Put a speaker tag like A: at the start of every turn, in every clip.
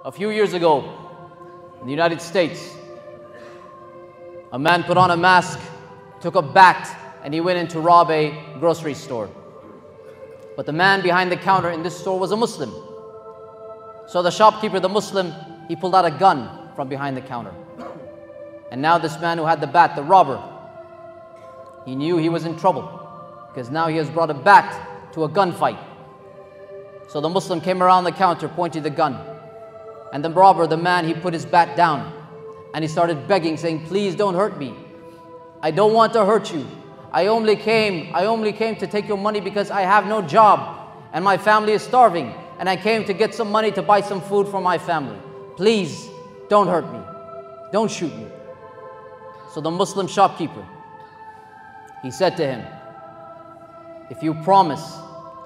A: A few years ago, in the United States, a man put on a mask, took a bat, and he went in to rob a grocery store. But the man behind the counter in this store was a Muslim. So the shopkeeper, the Muslim, he pulled out a gun from behind the counter. And now this man who had the bat, the robber, he knew he was in trouble because now he has brought a bat to a gunfight. So the Muslim came around the counter, pointed the gun. And the robber, the man, he put his bat down and he started begging, saying, "Please don't hurt me. I don't want to hurt you. I only came to take your money because I have no job and my family is starving. And I came to get some money to buy some food for my family. Please don't hurt me. Don't shoot me." So the Muslim shopkeeper, he said to him, "If you promise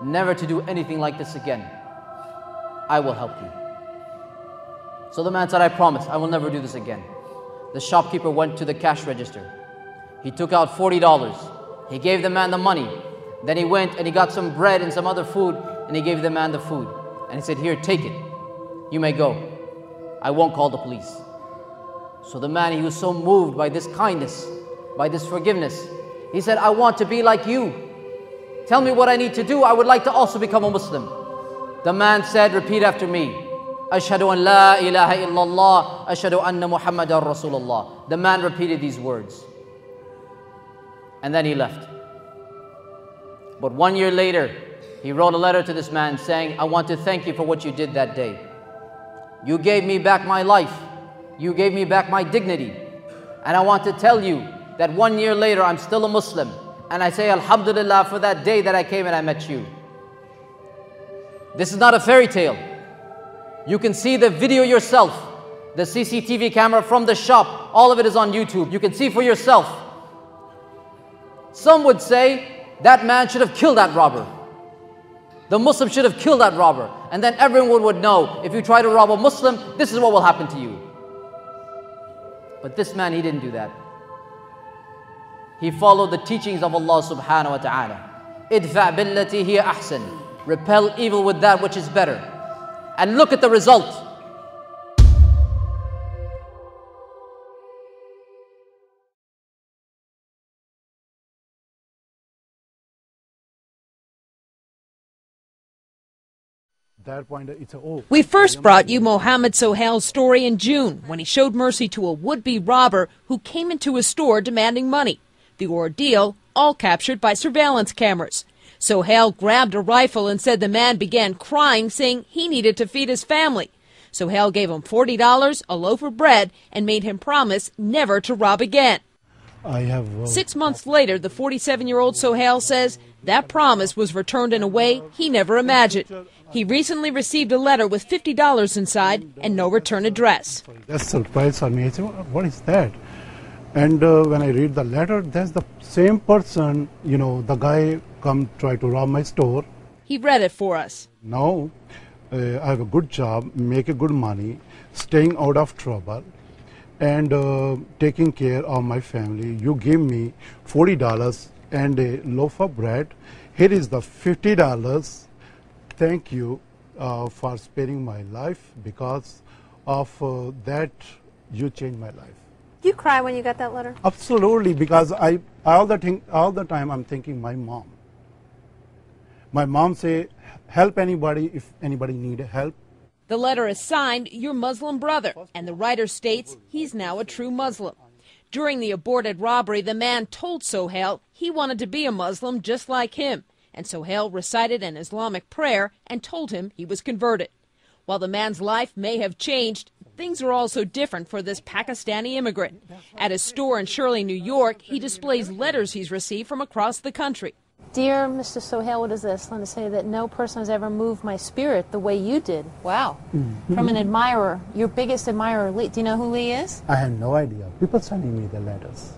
A: never to do anything like this again, I will help you." So the man said, "I promise, I will never do this again." The shopkeeper went to the cash register. He took out $40. He gave the man the money. Then he went and he got some bread and some other food and he gave the man the food. And he said, "Here, take it. You may go. I won't call the police." So the man, he was so moved by this kindness, by this forgiveness. He said, "I want to be like you. Tell me what I need to do. I would like to also become a Muslim." The man said, "Repeat after me. Ashhadu an la ilaha illallah, ashhadu anna Muhammadan Rasulullah." The man repeated these words. And then he left. But 1 year later, he wrote a letter to this man saying, "I want to thank you for what you did that day. You gave me back my life. You gave me back my dignity. And I want to tell you that 1 year later, I'm still a Muslim. And I say Alhamdulillah for that day that I came and I met you." This is not a fairy tale. You can see the video yourself. The CCTV camera from the shop, all of it is on YouTube. You can see for yourself. Some would say that man should have killed that robber. The Muslim should have killed that robber. And then everyone would know, if you try to rob a Muslim, this is what will happen to you. But this man, he didn't do that. He followed the teachings of Allah subhanahu wa ta'ala. Idfa' billati hiya ahsan. Repel evil with that which is better. And look at the result.
B: We first brought you Mohammed Sohail's story in June when he showed mercy to a would-be robber who came into his store demanding money. The ordeal all captured by surveillance cameras. Sohail grabbed a rifle and said the man began crying, saying he needed to feed his family. Sohail gave him $40, a loaf of bread, and made him promise never to rob again. 6 months later, the 47-year-old Sohail says that promise was returned in a way he never imagined. He recently received a letter with $50 inside and no return address.
C: That's surprise for me. I said, "What is that?" And when I read the letter, that's the same person, the guy come try to rob my store.
B: He read it for us.
C: Now, I have a good job, make a good money, staying out of trouble, and taking care of my family. You give me $40 and a loaf of bread. Here is the $50. Thank you for sparing my life. Because of that, you changed my life.
D: Did you cry when you got that letter?
C: Absolutely, because all the time I'm thinking my mom. My mom say, help anybody if anybody need help.
B: The letter is signed, "Your Muslim brother," and the writer states he's now a true Muslim. During the aborted robbery, the man told Sohail he wanted to be a Muslim just like him, and Sohail recited an Islamic prayer and told him he was converted. While the man's life may have changed, things are also different for this Pakistani immigrant. At his store in Shirley, New York, he displays letters he's received from across the country.
D: Dear Mr. Sohail, what is this? Let me say that no person has ever moved my spirit the way you did. Wow. From an admirer, your biggest admirer, Lee. Do you know who Lee is?
C: I have no idea. People sending me the letters.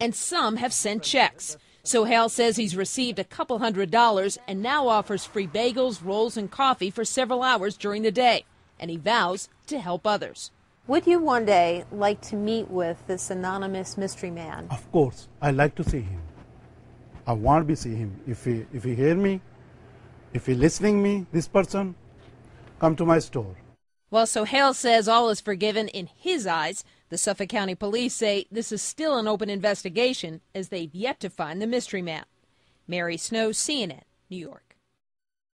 B: And some have sent checks. Sohail says he's received a couple $100 and now offers free bagels, rolls, and coffee for several hours during the day. And he vows to help others.
D: Would you one day like to meet with this anonymous mystery man?
C: Of course. I like to see him. I want to see him. If he hear me, if he listening me, this person, come to my store.
B: While Sohail says all is forgiven in his eyes, the Suffolk County Police say this is still an open investigation as they've yet to find the mystery man. Mary Snow, CNN, New York.